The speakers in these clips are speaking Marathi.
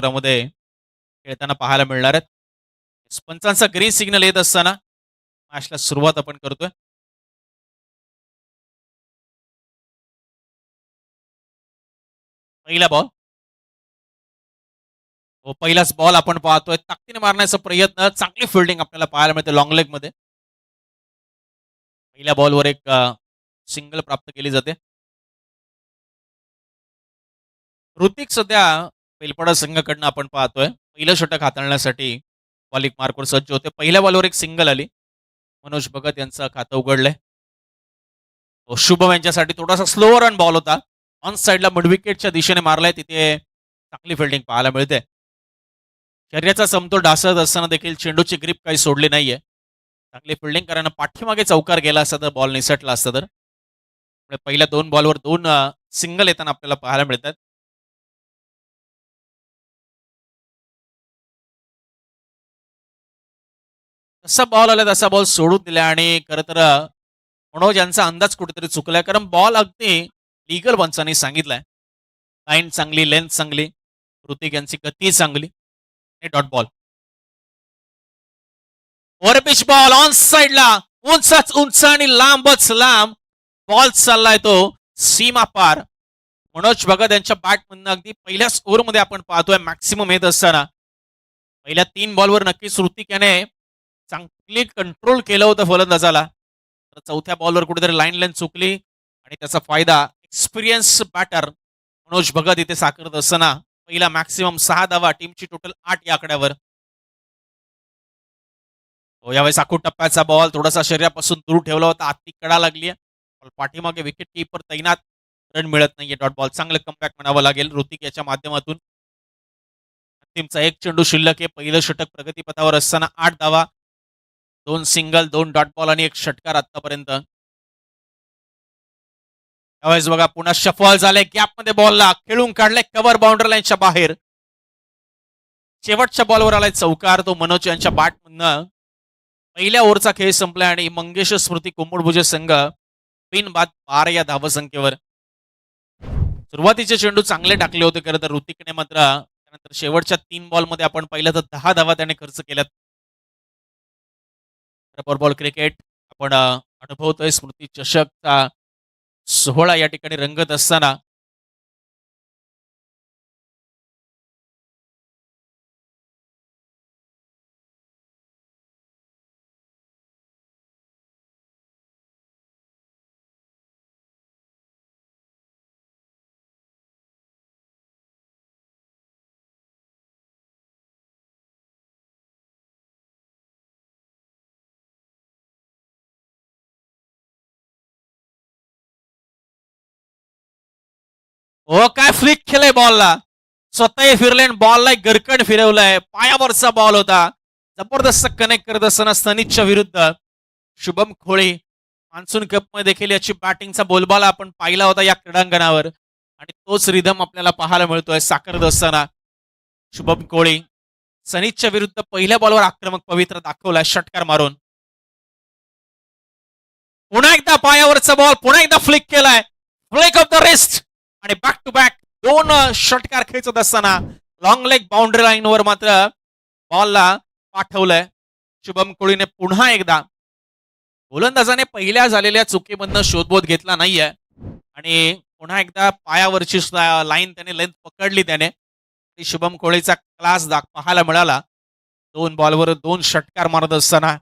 मध्ये खेळताना पाहायला मिळणार आहेत. पंचांचा ग्रीन सिग्नल येत असताना मॅचला सुरुवात आपण करतोय. पहिला बॉल. हो, पहिलाच बॉल आपण पाहतोय. ताकदीने मारण्याचा प्रयत्न. चांगली फिल्डिंग आपल्याला पाहायला मिळते लॉंग लेग मध्ये. पहिल्या बॉलवर एक सिंगल प्राप्त केली जाते. ऋतिक सध्या बेलपडा संघाकडनं आपण पाहतोय पहिलं षटक हाताळण्यासाठी बॉलिंग मार्कवर सज्ज होते. पहिल्या बॉलवर एक सिंगल आली. मनोज भगत यांचं खातं उघडलंय. शुभम यांच्यासाठी थोडासा स्लो रन बॉल होता. ऑन साईडला मिड विकेटच्या दिशेने मारलाय. तिथे चांगली फिल्डिंग पाहायला मिळते. शरीराचा समतोल ढासळत असताना देखील चेंडूची ग्रीप काही सोडली नाहीये. चांगली फिल्डिंग करायला पाठीमागे चौकार गेला असता तर बॉल निसटला असता तर. पहिल्या 2 बॉलवर 2 सिंगल येताना आपल्याला पाहायला मिळतात. तसा बॉल आला तसा बॉल सोडून दिला आणि खरं तर मनोज यांचा अंदाज कुठेतरी चुकलाय. कारण बॉल अगदी लिगल पंचांनी सांगितलाय. लाईन चांगली, लेंथ चांगली, ऋतिक यांची गती चांगली. Dot ball. Over pitch ball on साइडला उंचच उंच आणि लांबच लांब बॉल चाललाय तो सीमा पार. मनोज भगत यांच्या बॅटमधनं अगदी पहिल्याच ओव्हरमध्ये आपण पाहतोय मॅक्सिमम येत असताना. पहिल्या 3 बॉलवर नक्कीच ऋतिक याने चांगली कंट्रोल केलं होतं फलंदाजाला. तर चौथ्या बॉलवर कुठेतरी लाईन लेंथ चुकली आणि त्याचा फायदा एक्सपिरियन्स बॅटर मनोज भगत इथे साकारत असताना पहिला मॅक्सिमम 6 धावा टीमची टोटल 8 या आकड्यावर. यावेळेस आखूड टप्प्याचा बॉल थोडासा शरीरापासून दूर ठेवला होता. आती कडा लागली. पाठीमागे विकेट कीपर तैनात. रन मिळत नाहीये. Dot ball. चांगलं कमबॅक म्हणावं लागेल ऋतिक याच्या माध्यमातून. टीमचा एक चेंडू शिल्लक आहे. पहिलं षटक प्रगतीपथावर असताना 8 धावा, 2 सिंगल, 2 डॉट बॉल आणि 1 षटकार आतापर्यंत. यावेळेस बघा पुन्हा शफल झाले. गॅपमध्ये बॉलला खेळून काढले कव्हर बाउंड्री लाईनच्या बाहेर. शेवटच्या बॉलवर आलाय चौकार. तो मनोज यांच्या बॅटमधनं. पहिल्या ओव्हरचा खेळ संपला आणि मंगेश स्मृती कुंभुडभुजे संघ बिन बाद 12 या धावसंख्येवर. सुरुवातीचे चेंडू चांगले टाकले होते खरं तर ऋतिकने मात्र. त्यानंतर शेवटच्या 3 बॉलमध्ये आपण पाहिलं तर 10 धावा त्याने खर्च केल्यात. रबर बॉल क्रिकेट आपण अनुभवतोय. स्मृती चषकचा सोहळा या ठिकाणी रंगत असताना हो काय फ्लिक केलंय बॉलला. स्वतःही फिरले बॉलला गरकण फिरवलाय. पायावरचा बॉल होता. जबरदस्त कनेक्ट करत असताना सनीच्या विरुद्ध शुभम खोळे. मान्सून कप मध्ये देखील याची बॅटिंगचा बोलबाला आपण पाहिला होता या क्रीडांगणावर आणि तोच रिदम आपल्याला पाहायला मिळतोय साकारत असताना. शुभम कोळी सनीच्या विरुद्ध पहिल्या बॉलवर आक्रमक पवित्र दाखवलाय षटकार मारून. पुन्हा एकदा पायावरचा बॉल. पुन्हा एकदा फ्लिक केलाय. फ्लिक ऑफ द रिस्ट आणि बॅक टू बॅक 2 षटकार खेचत असताना लॉंग लेग बाउंड्री लाईनवर मात्र बॉलला पाठवलंय. शुभम कोळीने पुन्हा एकदा. गोलंदाजाने पहिल्या झालेल्या चुकीमधनं शोधबोध घेतला नाहीये आणि पुन्हा एकदा पायावरची लाईन त्याने लेंथ पकडली त्याने. शुभम कोळीचा क्लास पाहायला मिळाला. 2 बॉलवर 2 षटकार मारत असताना.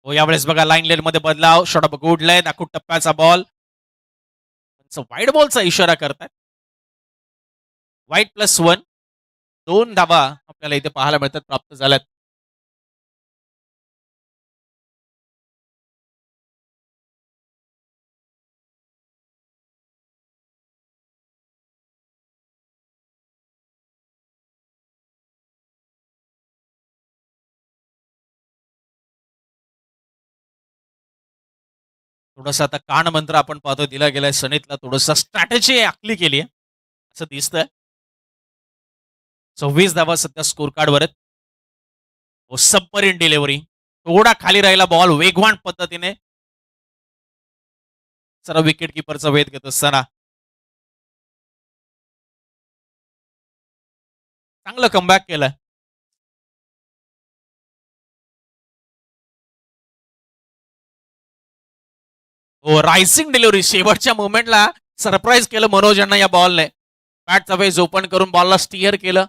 हो यावेळेस बघा लाईन लेन मध्ये बदलाव. शॉट ऑफ गुड लेन. आखूड टप्प्याचा बॉल. वाईट बॉलचा इशारा करतात. वाईट +1. 2 धावा आपल्याला इथे पाहायला मिळतात प्राप्त झाल्यात. थोडस आता कान मंत्र आपण पाहतो दिला गेलाय सनीतला. थोडस स्ट्रॅटेजी आखली केली आहे असं दिसतंय. 26 धावा सध्या स्कोर कार्डवर आहेत. Submarine delivery. थोडा खाली राहिला बॉल वेगवान पद्धतीने. सर्व विकेट किपरचा वेध घेत असताना चांगलं कमबॅक केलं. हो, रायसिंग डिलिव्हरी शेवटच्या मोमेंटला सरप्राईज केलं मनोज यांना या बॉलने. बॅटचा फेस ओपन करून बॉलला स्टिअर केलं.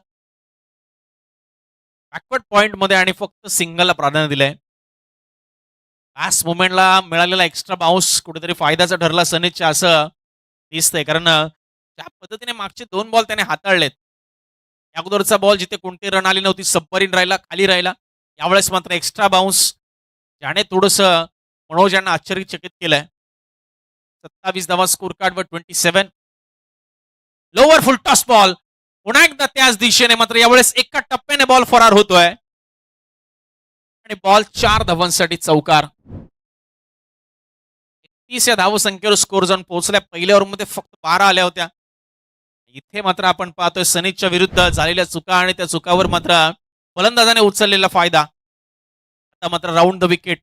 बॅकवर्ड पॉइंट मध्ये आणि फक्त सिंगलला प्राधान्य दिलंय. लास्ट मोमेंटला मिळालेला एक्स्ट्रा बाउन्स कुठेतरी फायद्याचा ठरला सनीच्या असं दिसतंय. कारण ज्या पद्धतीने मागचे 2 बॉल त्याने हाताळलेत. अगोदरचा बॉल जिथे कोणती रन आली नव्हती, सबमरीन राहिला, खाली राहिला. यावेळेस मात्र एक्स्ट्रा बाउन्स ज्याने थोडस मनोज यांना आश्चर्यचकित केलंय. 27 धावा स्कोर कार्डवर 27. लोवर फुल टॉस बॉल पुन्हा एकदा त्याच दिशेने, मात्र यावेळेस एका टप्प्याने बॉल फरार होतोय आणि बॉल 4 धावांसाठी चौकार. 31 या धावसंख्येवर स्कोर जाऊन पोहोचल्या. पहिल्या ओव्हरमध्ये फक्त 12 आल्या होत्या. इथे मात्र आपण पाहतोय सनीच्या विरुद्ध झालेल्या चुका आणि त्या चुकावर मात्र फलंदाजाने उचललेला फायदा. आता मात्र राऊंड द विकेट.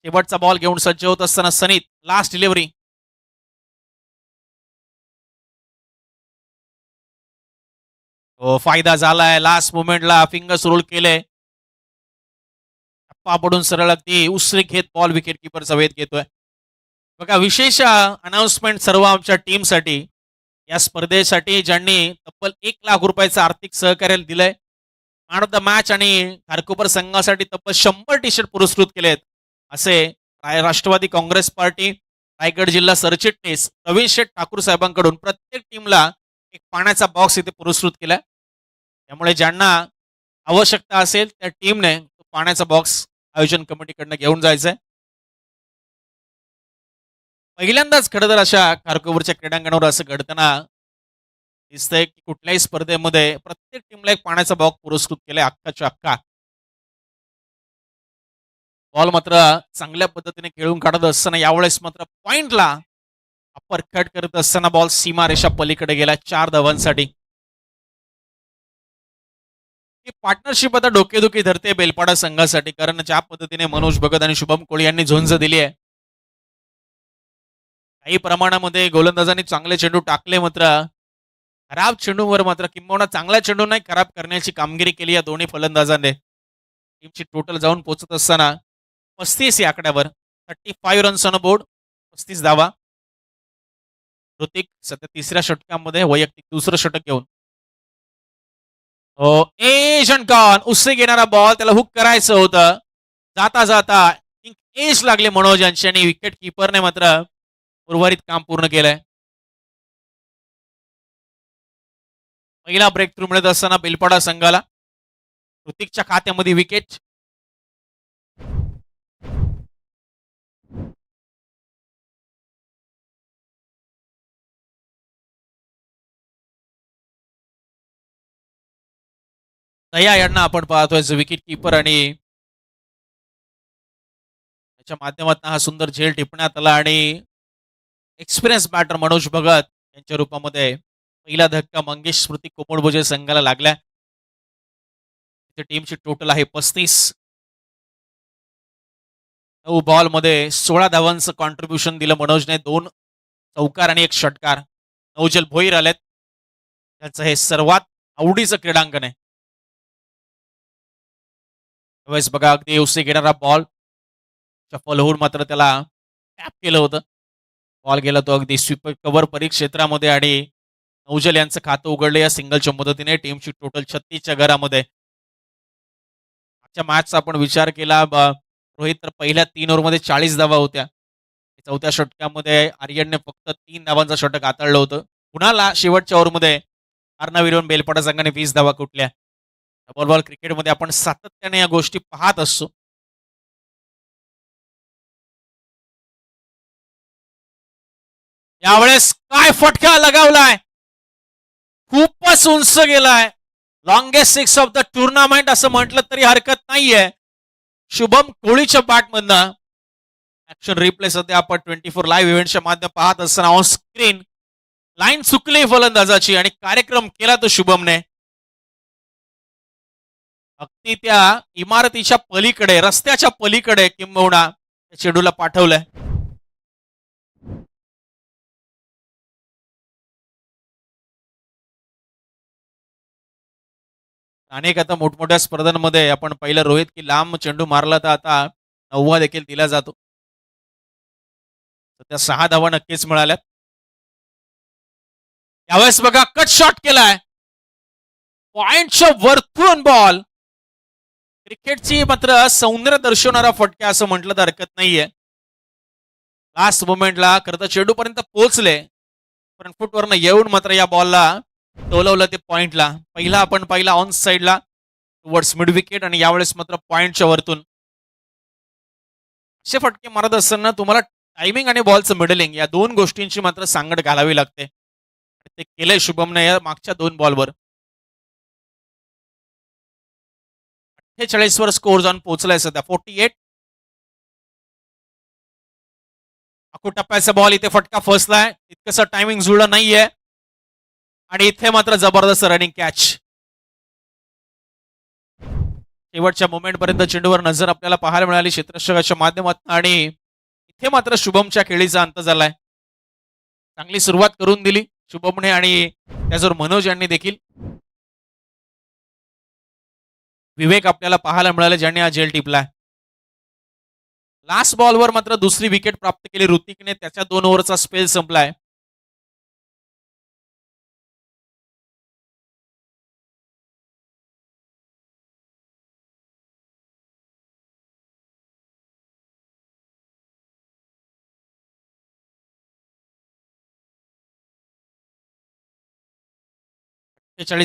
शेवटचा बॉल घेऊन सज्ज होत असताना सनीत लास्ट डिलिव्हरी. हो, फायदा झालाय. लास्ट मोमेंटला फिंगर्स रोल केले. टप्पा पडून सरळ अगदी उसरी घेत बॉल विकेट किपरचा वेध घेतोय. बघा, विशेष अनाउन्समेंट सर्व आमच्या टीमसाठी. या स्पर्धेसाठी ज्यांनी तब्बल 1,00,000 रुपयाचं आर्थिक सहकार्य दिलंय. मॅन ऑफ द मॅच आणि खारकोपर संघासाठी तब्बल 100 टी शर्ट पुरस्कृत केलेत. असे राष्ट्रवादी काँग्रेस पार्टी रायगड जिल्हा सरचिटणीस प्रवीण शेठ ठाकूर साहेबांकडून प्रत्येक टीमला एक पाण्याचा बॉक्स इथे पुरस्कृत केलाय. त्यामुळे ज्यांना आवश्यकता असेल त्या टीमने पाण्याचा बॉक्स आयोजन कमिटीकडनं घेऊन जायचंय. पहिल्यांदाच खरं तर अशा खारकोपरच्या क्रीडांगणावर असं घडताना दिसतंय की कुठल्याही स्पर्धेमध्ये प्रत्येक टीमला एक पाण्याचा बॉक्स पुरस्कृत केलाय अख्खाच्या अख्खा. बॉल मात्र चांगल्या पद्धतीने खेळून काढत असताना यावेळेस मात्र पॉइंटला अप्पर कट करत असताना बॉल सीमा रेषा पलीकडे गेला 4 धावांसाठी. ही पार्टनरशिप आता डोकेदुखी धरते बेलपाडा संघासाठी. कारण ज्या पद्धतीने मनोज भगत आणि शुभम कोळी यांनी झुंज दिली आहे. काही प्रमाणामध्ये गोलंदाजांनी चांगले चेंडू टाकले, मात्र खराब चेंडूवर मात्र किंबहुना चांगल्या चेंडू नाही खराब करण्याची कामगिरी केली या दोन्ही फलंदाजांनी. टीमची टोटल जाऊन पोहोचत असताना 35 या आकड्यावर 35 रन्स ऑन बोर्ड, 35 धावा. ऋतिक सध्या 3ऱ्या षटकामध्ये वैयक्तिक 2रं षटक घेऊन. ए षटकान उससे घेणारा बॉल त्याला हुक करायचं होतं. जाता जाता एज लागले मनोज यांची आणि विकेट किपरने मात्र उर्वरित काम पूर्ण केलंय. पहिला ब्रेक थ्रू मिळत असताना बेलपाडा संघाला. ऋतिकच्या खात्यामध्ये विकेट. दया यांना आपण पाहतोय विकेट किपर आणि त्याच्या माध्यमातून हा सुंदर झेल टिपण्यात आला आणि एक्सपिरियन्स बॅटर मनोज भगत यांच्या रूपामध्ये पहिला धक्का मंगेश स्मृती कोमडभोजे संघाला लागला. टीमची टोटल आहे 35. 9 बॉल मध्ये 16 धावांचं कॉन्ट्रीब्युशन दिलं मनोजने. 2 चौकार आणि 1 षटकार. नवजल भोईर आलेत. त्यांचं हे सर्वात आवडीचं क्रीडांगण आहे. त्यावेळेस बघा अगदी उससे घेणारा बॉल चप्पल होऊन मात्र त्याला टॅप केलं होतं. बॉल गेला तो अगदी स्वीपर कव्हर परिक्षेत्रामध्ये आणि नौजल यांचं खातं उघडलं या सिंगलच्या मदतीने. टीमची टोटल 36च्या घरामध्ये. आजच्या मॅचचा आपण विचार केला रोहित तर पहिल्या 3 ओव्हरमध्ये 40 धावा होत्या. 4थ्या षटकामध्ये आर्यनने फक्त 3 धावांचं षटक हाताळलं होतं. पुन्हा शेवटच्या ओव्हरमध्ये अर्णविरोन बेलपाडा संघाने 20 धावा कुठल्या. डबल बॉल क्रिकेटमध्ये आपण सातत्याने या गोष्टी पाहत असतो. यावेळेस काय फटका लगावलाय. खूपच उंच गेलाय. लॉंगेस्ट 6 ऑफ द टुर्नामेंट असं म्हटलं तरी हरकत नाहीये. शुभम कोळीच्या बॅटमधनं ऍक्शन रिप्ले सध्या आपण 24 लाईव्ह इव्हेंटच्या माध्यमात पाहत असताना ऑन स्क्रीन लाईन चुकली फलंदाजाची आणि कार्यक्रम केला तो शुभमने. अगदी त्या इमारतीच्या पलीकडे, रस्त्याच्या पलीकडे किंबहुना चेंडूला पाठवलंय. अनेक आता मोठमोठ्या स्पर्धांमध्ये आपण पाहिलं रोहित की लांब चेंडू मारला तर आता 9वा देखील दिला जातो. तर त्या 6 धावा नक्कीच मिळाल्यात. यावेळेस बघा कट शॉट केलाय. पॉइंटच्या वरतून बॉल. क्रिकेटची मात्र सौंदर्य दर्शवणारा फटका असं म्हटलं तर हरकत नाहीये. लास्ट मोमेंटला खरं तर चेंडूपर्यंत पोहोचले. फ्रंट फुटवरनं येऊन मात्र या बॉलला टोलवलं ते पॉइंटला. पहिला आपण पाहिला ऑन साईडला टुवर्ड्स मिड विकेट आणि यावेळेस मात्र पॉइंटच्या वरतून. असे फटके मारत असताना तुम्हाला टायमिंग आणि बॉलचं मिडलिंग या दोन गोष्टींची मात्र सांगड घालावी लागते. ते केलंय शुभमने या मागच्या 2 बॉलवर. 48 वर स्कोर जाऊन पोहोचलाय सध्या 48. टप्प्याचा बॉल इथे फटका फसलाय. इतकंसं टायमिंग जुळलं नाहीये आणि इथे मात्र जबरदस्त रनिंग कॅच. शेवटच्या मोमेंट पर्यंत चेंडूवर नजर आपल्याला पाहायला मिळाली क्षेत्ररक्षकाच्या माध्यमातून आणि इथे मात्र शुभमच्या खेळीचा अंत झालाय. चांगली सुरुवात करून दिली शुभमने आणि त्याचबरोबर मनोज यांनी देखील. विवेक आपल्याला पाहायला मिळाले ज्यांनी हा झेल टिपलाय. लास्ट बॉलवर मात्र दुसरी विकेट प्राप्त केली ऋतिकने. त्याच्या 2 ओव्हरचा स्पेल संपलाय.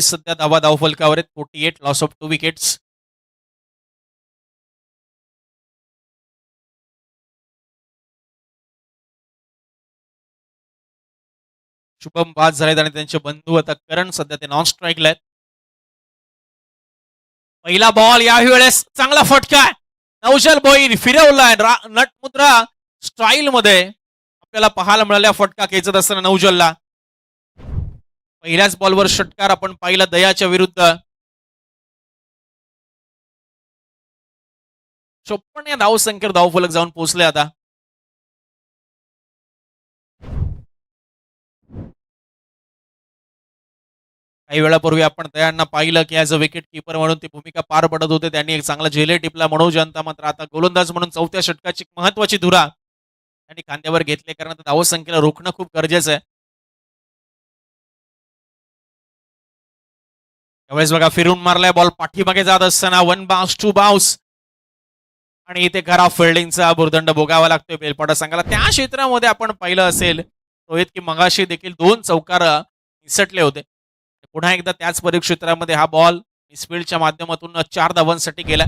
सध्या धावा धावफलकावर आहेत. 48 लॉस ऑफ 2 विकेट्स. शुभम बाद झालेत आणि त्यांचे बंधू आता करण सध्या ते नॉन स्ट्राईकला आहेत. पहिला बॉल याही वेळेस चांगला फटका. नौशल भोईर फिरवलाय नटमुद्रा स्टाईल मध्ये आपल्याला पाहायला मिळाल्या फटका खेचत असताना नौजलला. पहिल्याच बॉलवर षटकार आपण पाहिला दयाच्या विरुद्ध. 54 या धावसंख्येवर धावफलक जाऊन पोहोचले आता. काही वेळापूर्वी आपण दयांना पाहिलं की ऍज अ विकेट किपर म्हणून ती भूमिका पार पडत होते. त्यांनी एक चांगला झेले टिपला. मनोज यांता मात्र आता गोलंदाज म्हणून 4थ्या षटकाची महत्वाची धुरा त्यांनी खांद्यावर घेतले कारण धावसंख्येला रोखणं खूप गरजेचं आहे. त्यावेळेस बघा फिरून मारलाय बॉल पाठीमागे जात असताना 1 बाउन्स 2 बाउन्स आणि इथे खराब फिल्डिंगचा भुर्दंड भोगावा लागतोय बेलपाडा संघाला. त्या क्षेत्रामध्ये आपण पाहिलं असेल रोहित की मगाशी देखील 2 चौकार निसटले होते. पुन्हा एकदा त्याच परिक्षेत्रामध्ये हा बॉल स्पीडच्या माध्यमातून 4 धावांसाठी गेला.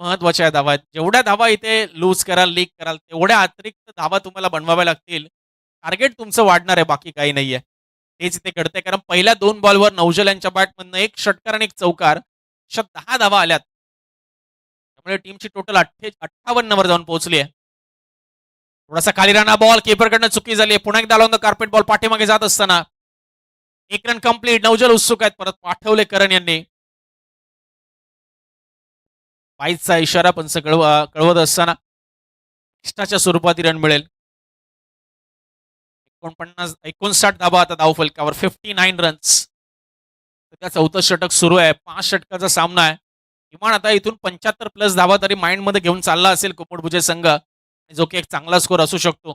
महत्वाच्या धावा आहेत. जेवढ्या धावा इथे लूज कराल लीक कराल तेवढ्या अतिरिक्त धावा तुम्हाला बनवाव्या लागतील. टार्गेट तुमचं वाढणार आहे बाकी काही नाहीये. तेच इथे घडतंय कारण पहिल्या 2 बॉलवर नौजल यांच्या बॅटमधनं 1 षटकार आणि 1 चौकार अशा 10 धावा आल्यात. त्यामुळे टीमची टोटल 58 वर जाऊन पोहोचली आहे. थोडासा खाली राहणार बॉल कीपरकडनं चुकी झाली. पुन्हा एकदा ऑन द कार्पेट बॉल पाठीमागे जात असताना 1 रन कंप्लीट. नौजल उत्सुक आहेत. परत पाठवले करण यांनी. पायचा इशारा पंच कळवत असताना एक्स्ट्राच्या स्वरूपात रन मिळेल. 59 धाबा आता धावफलकावर 59 रन्स. त्या 4थं षटक सुरू आहे. 5 षटकाचा सामना आहे. किमान आता इथून 75 प्लस धावा तरी माइंड मध्ये घेऊन चालला असेल कुकुटभुजे संघ जो की एक चांगला स्कोर असू शकतो.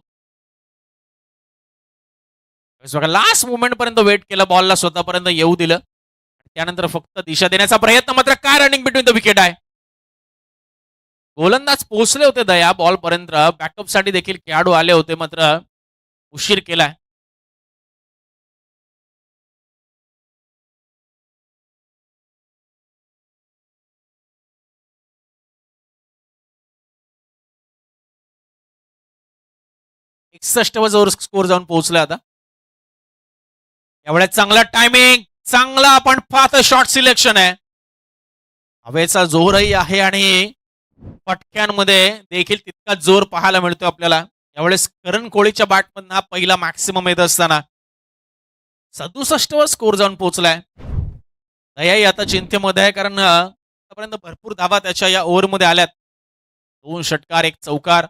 लास्ट मुवमेंट पर्यंत वेट केलं बॉलला स्वतःपर्यंत येऊ दिलं. त्यानंतर फक्त दिशा देण्याचा प्रयत्न. मात्र काय रनिंग बिटवीन द विकेट आहे. गोलंदाज पोहोचले होते दया बॉल पर्यंत. बॅकअप साठी देखील खेळाडू आले होते मात्र उशीर केलाय. वर स्कोर जाऊन पोहोचला आता. एवढ्या चांगला टायमिंग चांगला आपण पाहतो शॉर्ट सिलेक्शन आहे. हवेचा जोरही आहे आणि फटक्यांमध्ये देखील तितका जोर पाहायला मिळतो आपल्याला. यावेळेस करण कोळीच्या बॅटमधून हा पहिला मॅक्सिमम येत असताना 67 वर स्कोर जाऊन पोहोचलाय. दयाही आता चिंतेमध्ये आहे कारण आतापर्यंत भरपूर धावा त्याच्या या ओव्हरमध्ये आल्यात. 2 षटकार 1 चौकार.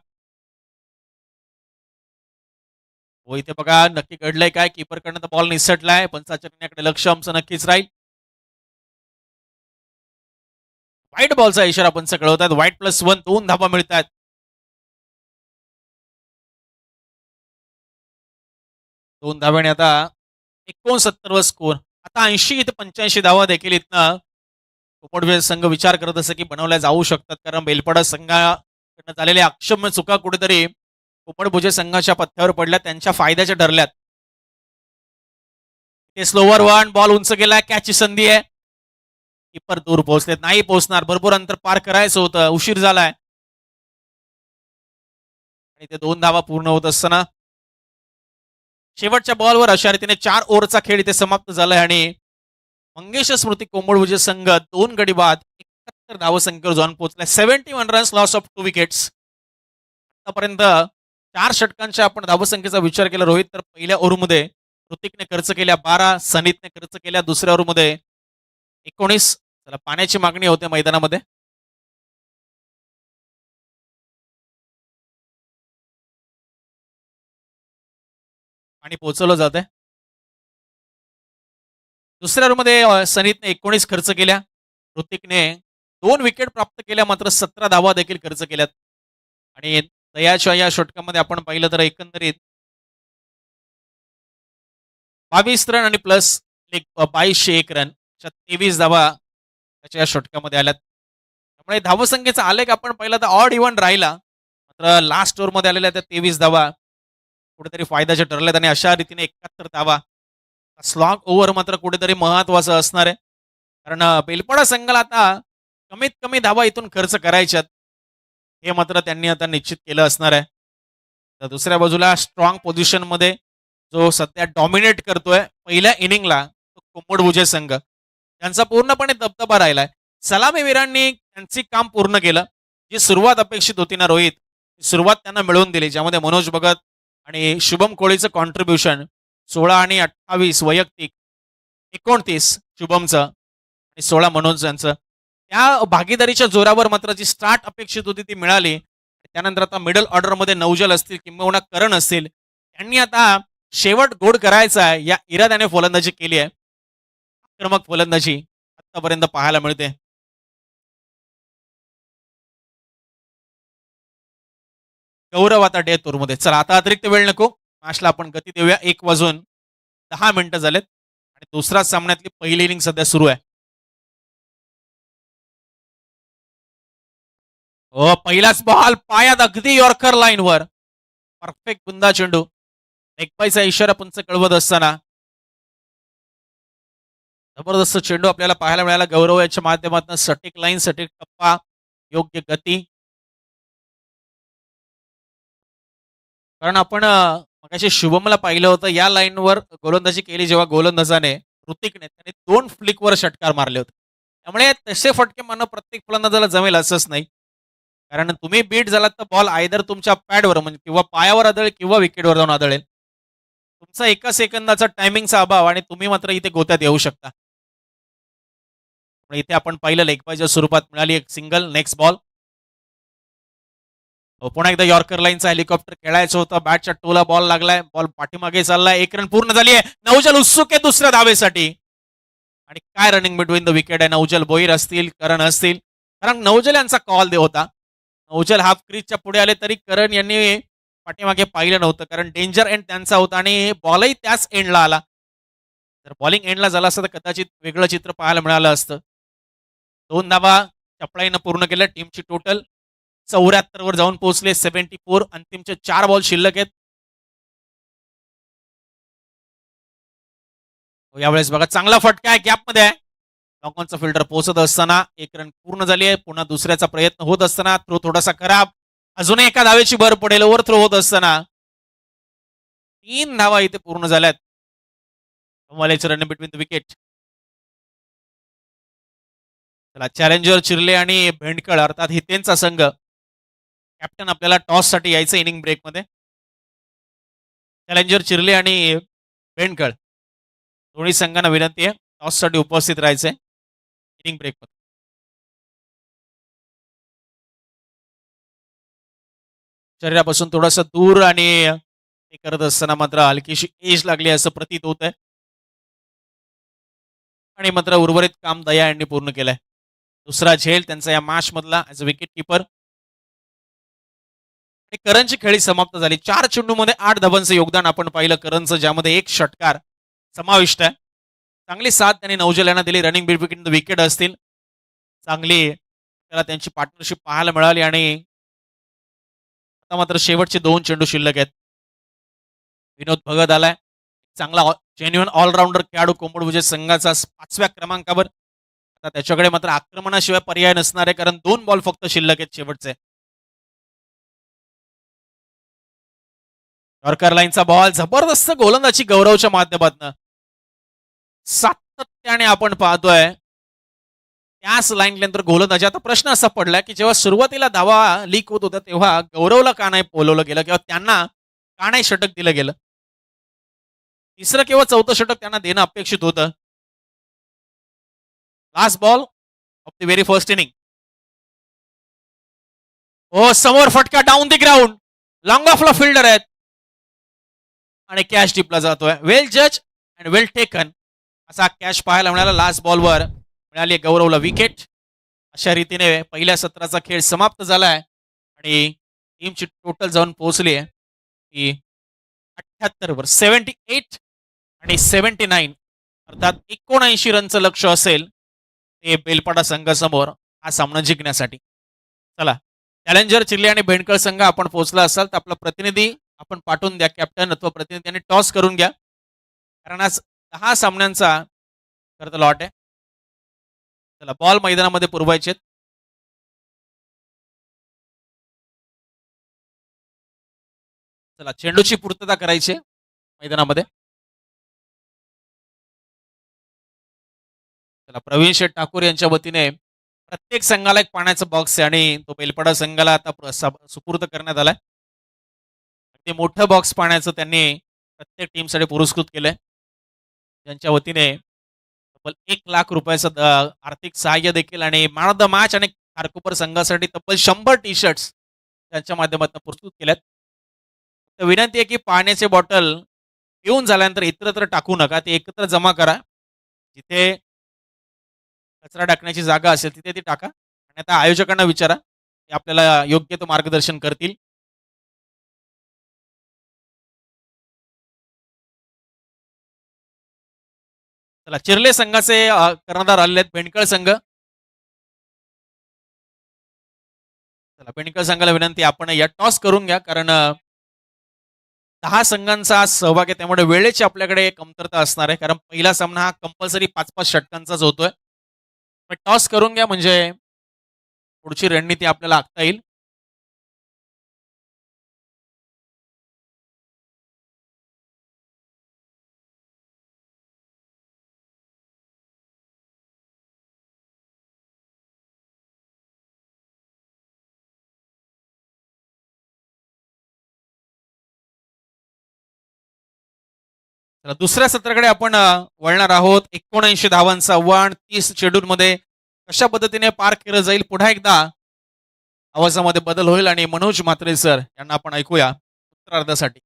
हो इथे बघा नक्की घडलंय काय. कीपरकडनं बॉल निसटलाय. पंचाच्या लक्ष आमचं नक्कीच राहील. व्हाईट बॉलचा इशारा पंच कळवतात. व्हाईट+1 2 धावा मिळतात. 2 धाव्याने आता 69 वर स्कोर. आता 80 ते 85 धावा देखील इथनं कोपडवेल संघ विचार करत असं की बनवल्या जाऊ शकतात, कारण बेलपाडा संघाकडनं झालेल्या अक्षम्य चुका कुठेतरी कोपडभुजे संघाच्या पथ्यावर पडल्या, त्यांच्या फायद्याच्या ठरल्यात. ते स्लोवर वन बॉल उंच गेलाय, कॅचची संधी आहे. कीपर दूर पोहोचलेत, नाही पोहोचणार, भरपूर अंतर पार करायचं होतं, उशीर झालाय. आणि ते 2 धावा पूर्ण होत असताना शेवटच्या बॉलवर अशा रीतीने 4 ओव्हरचा खेळ इथे समाप्त झालाय आणि मंगेश स्मृती कोंबडभुजे संघ 2 गडी बाद 71 धावसंख्येवर जाऊन पोहोचलाय. 71 रन्स, लॉस ऑफ 2 विकेट्स. आतापर्यंत 4 षटकांच्या आपण धावसंख्येचा विचार केला रोहित, तर पहिल्या ओव्हरमध्ये ऋतिकने खर्च केल्या 12, सनीतने खर्च केल्या दुसऱ्या ओव्हरमध्ये 19. त्याला पाण्याची मागणी होते मैदानामध्ये. आणि पोहोचवलं जात आहे. दुसऱ्या ओव्हरमध्ये सनीतने 19 खर्च केल्या, ऋतिकने 2 विकेट प्राप्त केल्या, मात्र 17 धावा देखील खर्च केल्यात. आणि दयाच्या या षटकामध्ये आपण पाहिलं तर एकंदरीत 22 रन आणि प्लस 2201 रन, 23 धावा त्याच्या या षटकामध्ये आल्यात. त्यामुळे धावसंख्येचा आलेख आपण पाहिला तर ऑड इव्हन राहिला, मात्र लास्ट ओव्हरमध्ये आलेल्या त्या 23 धावा कुठेतरी फायद्याच्या ठरल्यात आणि अशा रीतीने 71 धावा. स्लॉग ओव्हर मात्र कुठेतरी महत्वाचं असणार आहे, कारण बेलपाडा संघाला आता कमीत कमी धावा इथून खर्च करायच्यात, हे मात्र त्यांनी आता निश्चित केलं असणार आहे. तर दुसऱ्या बाजूला स्ट्रॉंग पोझिशनमध्ये जो सध्या डॉमिनेट करतोय पहिल्या इनिंगला तो कोंबडभुजे संघ, त्यांचा पूर्णपणे दबदबा राहिलाय. सलामीवीरांनी त्यांची काम पूर्ण केलं. जी सुरुवात अपेक्षित होती ना रोहित, सुरुवात त्यांना मिळवून दिली, ज्यामध्ये मनोज भगत आणि शुभम कोळीचं कॉन्ट्रीब्युशन 16 आणि 28 वैयक्तिक, 29 शुभमचं आणि 16 मनोज यांचं. त्या भागीदारीच्या जोरावर मात्र जी स्टार्ट अपेक्षित होती ती मिळाली. त्यानंतर आता मिडल ऑर्डरमध्ये नौजल असतील किंबहुना करण असतील, त्यांनी आता शेवट गोड करायचा आहे या इराद्याने फलंदाजी केली आहे. आक्रमक फलंदाजी आतापर्यंत पाहायला मिळते. गौरव आता डेथ ओव्हरमध्ये. चला आता अतिरिक्त वेळ नको, मॅचला आपण गती देऊया. 1 वाजून 10 मिनिटं झालेत आणि दुसऱ्या सामन्यातली पहिली इनिंग सध्या सुरू आहे. हो, पहिलाच बॉल पायात अगदी यॉर्कर लाईनवर, परफेक्ट बुंदा चेंडू. एकपाईचा इशारा पंच कळवत असताना जबरदस्त चेंडू आपल्याला पाहायला मिळाला गौरव याच्या माध्यमातून. सटीक लाईन, सटीक टप्पा, योग्य गती. कारण आपण मगाशी शुभमला पाहिलं होतं या लाईनवर गोलंदाजी केली जेव्हा गोलंदाजाने ऋतिकने, त्याने 2 फ्लिकवर षटकार मारले होते. त्यामुळे तसे फटके मारणं प्रत्येक फलंदाजाला जमेल असंच नाही, कारण तुम्ही बीट झालात तर बॉल आयदर तुमच्या पॅडवर म्हणजे किंवा पायावर आदळेल किंवा विकेटवर जाऊन आदळेल. तुमचा एका सेकंदाचा टायमिंगचा अभाव आणि तुम्ही मात्र इथे गोत्यात येऊ शकता. इथे आपण पाहिलं लेग पायच्या स्वरूपात मिळाली एक सिंगल. Next ball. पुन्हा एकदा यॉर्कर लाईनचा हेलिकॉप्टर खेळायचं होतं, बॅटच्या टोला बॉल लागलाय, बॉल पाठीमागे चाललाय. 1 रन पूर्ण झाली आहे. नौजल उत्सुक आहे दुसऱ्या धावेसाठी. आणि काय रनिंग बिटवीन द विकेट आहे. नौजल बोईर असतील, करण असतील, कारण नौजल यांचा कॉल दे होता. नौजल हाफ क्रीजच्या पुढे आले तरी करण यांनी पाठीमागे पाहिलं नव्हतं, कारण डेंजर एंड त्यांचा होता आणि बॉलही त्याच एंडला आला. जर बॉलिंग एंडला झाला असतं तर कदाचित वेगळं चित्र पाहायला मिळालं असतं. 2 धावा चपळाईनं पूर्ण केल्या. टीमची टोटल 74 वर जाऊन पोहोचले. 74. अंतिमचे 4 बॉल शिल्लक आहेत. यावेळेस बघा चांगला फटका आहे, गॅपमध्ये आहे. लॉकॉनचा फिल्डर पोहोचत असताना 1 रन पूर्ण झाली आहे. पुन्हा दुसऱ्याचा प्रयत्न होत असताना थ्रो थोडासा खराब. अजूनही एका धावेची भर पडेल. ओव्हर थ्रो होत असताना 3 धावा इथे पूर्ण झाल्यात. Run between the wicket. चला चॅलेंजर चिरले आणि भेंडकळ अर्थात हितेंचा संघ. कॅप्टन आपल्याला टॉससाठी यायचं इनिंग ब्रेकमध्ये. चॅलेंजर चिरले आणि भेंडकळ दोन्ही संघांना विनंती आहे टॉससाठी उपस्थित राहायचंय इनिंग ब्रेकमध्ये. शरीरापासून थोडंसं दूर आणि ते करत असताना मात्र हलकीशी एज लागली असं प्रतीत होत आहे. आणि मात्र उर्वरित काम दया यांनी पूर्ण केलंय. दुसरा झेल त्यांचा या मॅच मधला ऍज अ विकेट किपर. आणि करणची खेळी समाप्त झाली. 4 चेंडूमध्ये 8 धावांचं योगदान आपण पाहिलं करणचं, ज्यामध्ये एक षटकार समाविष्ट आहे. चांगली साथ त्यांनी नौजलांना दिली. रनिंग बिटवीन द विकेट असतील, चांगली त्याला त्यांची पार्टनरशिप पाहायला मिळाली. आणि आता मात्र शेवटचे 2 चेंडू शिल्लक आहेत. विनोद भगत आलाय, चांगला जेन्युअन ऑलराऊंडर खेळाडू कोंबडभुजे संघाचा 5व्या क्रमांकावर. आता त्याच्याकडे मात्र आक्रमणाशिवाय पर्याय नसणार आहे, कारण 2 बॉल फक्त शिल्लक आहेत शेवटचे. यॉर्कर लाईनचा बॉल, जबरदस्त गोलंदाजी गौरवच्या माध्यमातून. सातत्याने आपण पाहतोय त्याच लाईन नंतर गोलंदाजी. आता प्रश्न असा पडला की जेव्हा सुरुवातीला धावा लीक होत होता तेव्हा गौरवला का नाही बोलवलं गेलं, किंवा त्यांना का नाही षटक दिलं गेलं. तिसरं किंवा चौथं षटक त्यांना देणं अपेक्षित होतं. Last ball of the very first inning. हो, समोर फटका डाऊन द ग्राउंड, लॉंग ऑफला फिल्डर आहेत आणि कॅच टिपला जातोय. वेल जज अँड वेल टेकन असा कॅच पाहायला मिळाला. लास्ट बॉलवर मिळाली गौरवला विकेट. अशा रीतीने पहिल्या सत्राचा खेळ समाप्त झालाय आणि टीमची टोटल जाऊन पोहोचली आहे की 78 वर. 78 आणि 79 अर्थात 79 रनचं लक्ष असेल ते बेलपाडा संघासमोर हा सामना जिंकण्यासाठी. चला, चॅलेंजर चिल्ले आणि भेंडकळ संघ आपण पोहोचला असाल तर आपला प्रतिनिधी आपण पाठवून द्या. कॅप्टन अथवा प्रतिनिधीने टॉस करून घ्या, कारण आज 10 सामन्यांचा खरं तर लॉट आहे. चला, बॉल मैदानामध्ये पुरवायचे. चला, चेंडूची पूर्तता करायची मैदानामध्ये. चला, प्रवीण शेठ ठाकूर यांच्या वतीने प्रत्येक संघाला एक पाण्याचा बॉक्स आहे आणि तो बेलपाडा संघाला आता सुपूर्द करण्यात आलाय. ते मोठं बॉक्स पाण्याचं त्यांनी प्रत्येक टीमसाठी पुरस्कृत केलंय, ज्यांच्या वतीने तब्बल 1,00,000 रुपयाचं आर्थिक सहाय्य देखील आणि मॅन ऑफ द मॅच आणि खारकोपर संघासाठी तब्बल 100 टी शर्ट्स त्यांच्या माध्यमातून पुरस्कृत केल्यात. तर विनंती आहे की पाण्याचे बॉटल पिऊन झाल्यानंतर इतरत्र टाकू नका, ते एकत्र जमा करा. जिथे कचरा टाकण्याची जागा असेल तिथे ती टाका आणि आता आयोजकांना विचारा, ते आपल्याला योग्य तो मार्गदर्शन करतील. चला, चिर्ले संघाचे कर्णधार आलेले आहेत बेंडकळ संघ. चला, बेंडकळ संघाला विनंती आपण या टॉस करून घ्या, कारण 10 संघांचा सहभाग आहे, त्यामुळे वेळेची आपल्याकडे कमतरता असणार आहे, कारण पहिला सामना हा कंपल्सरी 5-5 षटकांचाच होतोय. टॉस करून घ्या म्हणजे पुढची रणनीती आपल्याला आखता येईल. दुसऱ्या सत्राकडे आपण वळणार आहोत. 79 धावांचं आव्हान 30 चेंडूंमध्ये कशा पद्धतीने पार केलं जाईल. पुन्हा एकदा आवाजामध्ये बदल होईल आणि मनोज म्हात्रे सर यांना आपण ऐकूया उत्तरार्धासाठी.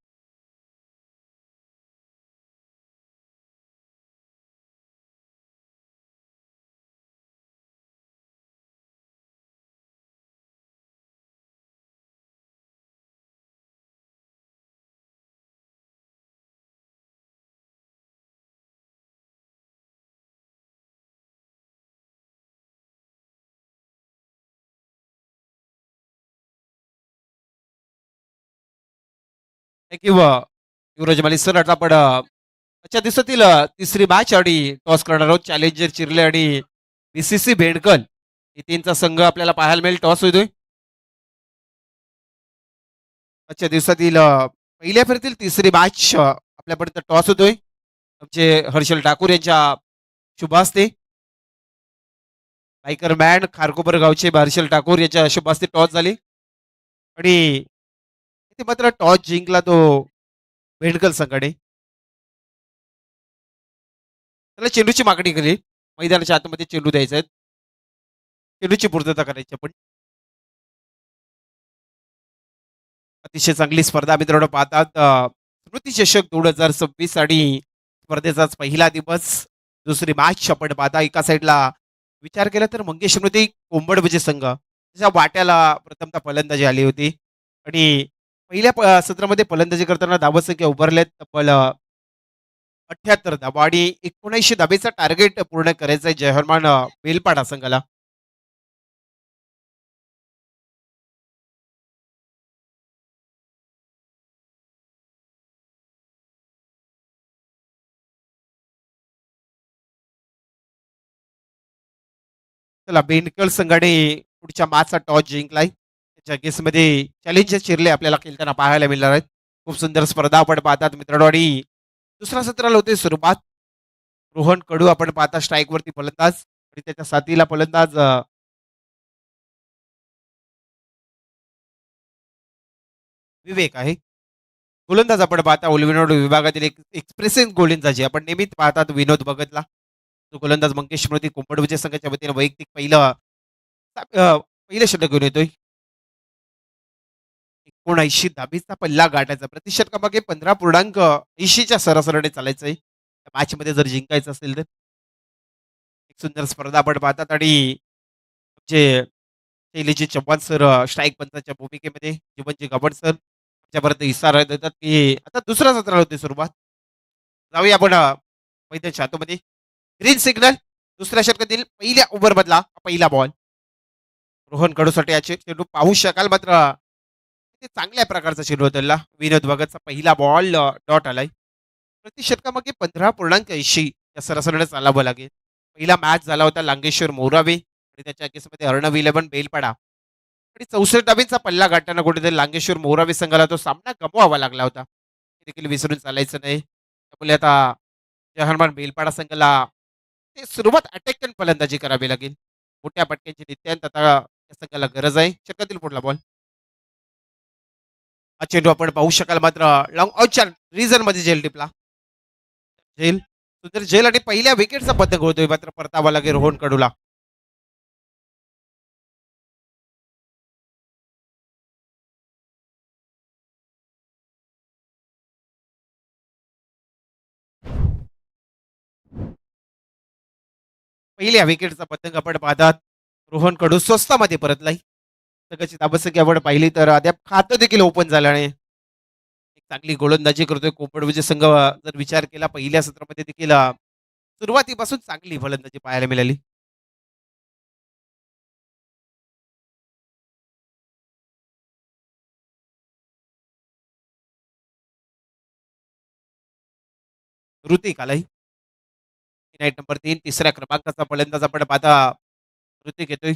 किंवा युवराज माली सर, आता आपण आजच्या दिवसातील तिसरी मॅच आणि टॉस करणार आहोत. चॅलेंजर चिर्ले आणि बीसीसी भेंडकल हे तीनचा संघ आपल्याला पाहायला मिळेल. टॉस होतोय आजच्या दिवसातील पहिल्या फेरीतील तिसरी मॅच. आपल्यापर्यंत टॉस होतोय. आमचे हर्षल ठाकूर यांच्या शुभ हस्ते, बायकर मॅन खारकोपर गावचे हर्षल ठाकूर यांच्या शुभ हस्ते टॉस झाली आणि इथे मात्र टॉस जिंकला तो भेंडकल संघाने. त्याला चेंडूची मागणी केली. मैदानाच्या आतमध्ये चेंडू द्यायचा आहे, चेंडूची पूर्तता करायची आपण. अतिशय चांगली स्पर्धा मित्रांनो पाहतात. स्मृती चषक 2026 आणि स्पर्धेचाच पहिला दिवस. दुसरी मॅच आपण पाहता. एका साईडला विचार केला तर मंगेश स्मृती कोंबडबुजे संघ त्याच्या वाट्याला प्रथमतः फलंदाजी आली होती आणि पहिल्या सत्रामध्ये फलंदाजी करताना धावसंख्या उभारल्यात तब्बल 78 धावा आणि 79 धाबेचा टार्गेट पूर्ण करायचा आहे जयहरमान बेलपाडा संघाला. चला बेनकल संघाने पुढच्या मॅचचा टॉस जिंकलाय. त्याच्या केसमध्ये चॅलेंजेस चिरले आपल्याला खेळताना पाहायला मिळणार आहेत. खूप सुंदर स्पर्धा आपण पाहतात मित्रांनो आणि दुसऱ्या सत्राला होते सुरुवात. रोहन कडू आपण पाहता स्ट्राईकवरती फलंदाज आणि त्याच्या साथीला फलंदाज विवेक आहे. गोलंदाज आपण पाहता विनोद विभागातील एक एक्सप्रेसिव्ह गोलंदाजी आपण नेहमीच पाहतात विनोद भगतला. तो गोलंदाज मंगेश स्मृती कुंभडविजय संघाच्या वतीने वैयक्तिक पहिलं षटक घेऊन येतोय. 79 धाबीचा पल्ला गाठायचा प्रतिषटकामागे 15.80च्या सरासरीने चालायचंय मॅच मध्ये जर जिंकायचं असेल तर. एक सुंदर स्पर्धा आपण पाहतात आणि जे शैलीजी चव्हाण सर स्ट्राईक पंचाच्या भूमिकेमध्ये जीवनजी गवड सर त्याच्यापर्यंत इशारा देतात की आता दुसऱ्या सत्राला होती सुरुवात. जाऊया आपण मैदानच्या आतमध्ये. ग्रीन सिग्नल दुसऱ्या षटकातील पहिल्या ओव्हर मधला पहिला बॉल रोहन कडूसाठी याचे चेंडू पाहू शकाल मात्र ते चांगल्या प्रकारचा चेंडू होता. विनोद भगतचा पहिला बॉल डॉट आलाय. प्रति षटकामागे 15.80 या सरासरीने चालावं लागेल. पहिला मॅच झाला होता लांगेश्वर मोरावे आणि त्याच्या केसमध्ये अर्णव 11 बेलपाडा आणि 64 डाबींचा पल्ला गाठताना कुठेतरी लांगेश्वर मोरावे संघाला तो सामना गमवावा लागला होता. हे देखील विसरून चालायचं नाही. त्यामुळे आता जहानमान बेलपाडा संघाला ते सुरुवात अटॅक फलंदाजी करावी लागेल. मोठ्या पटक्यांची नित्यात आता या संघाला गरज आहे. षटकातील पुढला बॉल हा चेंडू आपण पाहू शकाल मात्र लॉंग आउटच्या रिझन मध्ये झेल टिपला. झेल सुंदर झेल आणि पहिल्या विकेटचा पतंग होतोय मात्र परतावा लागेल रोहन कडूला. पहिल्या विकेटचा पतंग आपण पाहतात रोहन कडू स्वस्तामध्ये परतलाय. कदाचित आवश्यक आपण पाहिली तर अद्याप खातं देखील ओपन झालं नाही. एक चांगली गोलंदाजी करतोय कोपड विजय संघ जर विचार केला पहिल्या सत्रामध्ये देखील सुरुवातीपासून चांगली फलंदाजी पाहायला मिळाली. ऋतिक आलाय. नाईट नंबर 3 तिसऱ्या क्रमांकाचा फलंदाज आपण पाहता ऋतिक येतोय.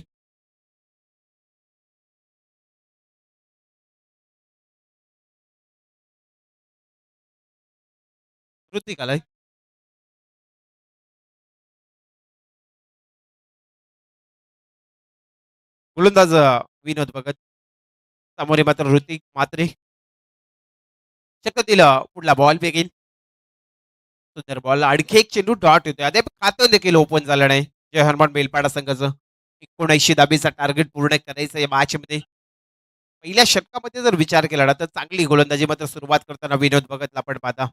ऋतिक आलाय. गोलंदाज विनोद भगत समोर मात्र ऋतिक मात्रे. शक्यतील पुढला बॉल फेकेल. सुंदर बॉल आणखी एक चेंडू डॉट होतोय अद्याप खातं देखील ओपन झालं नाही. जय हनुमान बेलपाडा संघाचं 79 धाबीचा टार्गेट पूर्ण करायचं या मॅच मध्ये. पहिल्या षटकामध्ये जर विचार केला ना तर चांगली गोलंदाजी मात्र सुरुवात करताना विनोद भगतला आपण पाहता.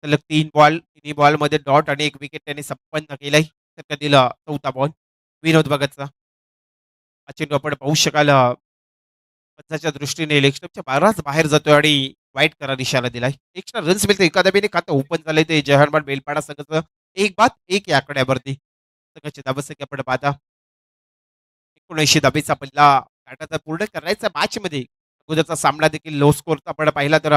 सलग 3 बॉल तिन्ही बॉल मध्ये डॉट आणि एक विकेट त्यांनी संपन्न केलाय. तर दिला चौथा बॉल विनोद भगतचा. हा चेंडू आपण पाहू शकाल पंचाच्या दृष्टीने लेग स्टंपच्या बाराच बाहेर जातोय आणि वाईट करार इशारा दिलाय. एक्स्ट्रा रन्स मिळते एखाद्या बेने खातं ओपन झालंय ते जयहरमान बेलपाडा संघाचं एक बाद एक या आकड्यावरती. संघाची धावसंख्या आपण पाहता 79 धाबीचा पल्ला गाठाचा पूर्ण करायचा मॅच मध्ये अगोदरचा सामना देखील लो स्कोरचा आपण पाहिला तर